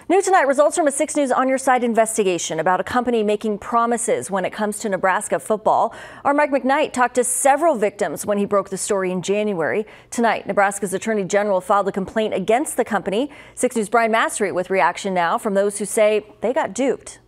New tonight, results from a 6 News On Your Side investigation about a company making promises when it comes to Nebraska football. Our Mike McKnight talked to several victims when he broke the story in January. Tonight, Nebraska's Attorney General filed a complaint against the company. 6 News' Brian Mastery with reaction now from those who say they got duped.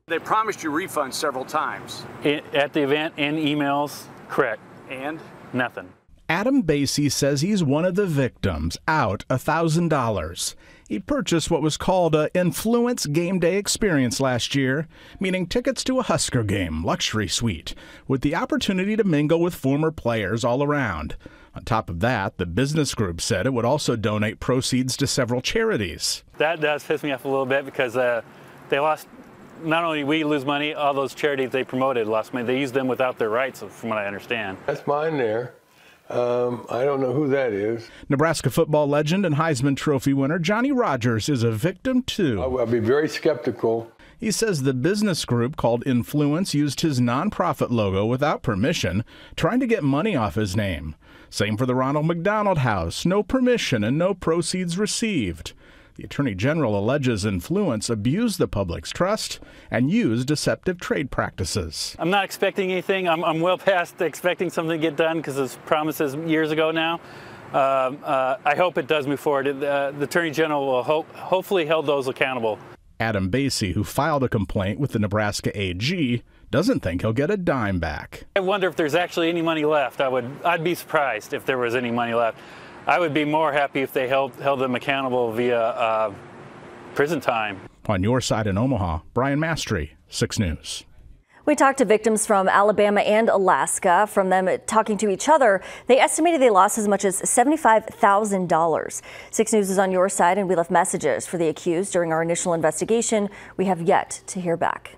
They promised you refunds several times. At the event, in emails, correct. And? Nothing. Adam Basie says he's one of the victims, out $1,000. He purchased what was called a Nfluence game day experience last year, meaning tickets to a Husker game, luxury suite, with the opportunity to mingle with former players all around. On top of that, the business group said it would also donate proceeds to several charities. That does piss me off a little bit because they lost. Not only we lose money, all those charities they promoted lost money. They used them without their rights, from what I understand. That's mine there. I don't know who that is. Nebraska football legend and Heisman Trophy winner Johnny Rodgers is a victim too. I'll be very skeptical. He says the business group called Nfluence used his nonprofit logo without permission, trying to get money off his name. Same for the Ronald McDonald House, no permission and no proceeds received. The Attorney General alleges Nfluence abused the public's trust and used deceptive trade practices. I'm not expecting anything. I'm well past expecting something to get done because it's promises years ago now. I hope it does move forward. The Attorney General will hopefully hold those accountable. Adam Basie, who filed a complaint with the Nebraska AG, doesn't think he'll get a dime back. I wonder if there's actually any money left. I'd be surprised if there was any money left. I would be more happy if they held them accountable via prison time. On your side in Omaha, Brian Mastery, 6 News. We talked to victims from Alabama and Alaska. From them talking to each other, they estimated they lost as much as $75,000. 6 News is on your side, and we left messages for the accused during our initial investigation. We have yet to hear back.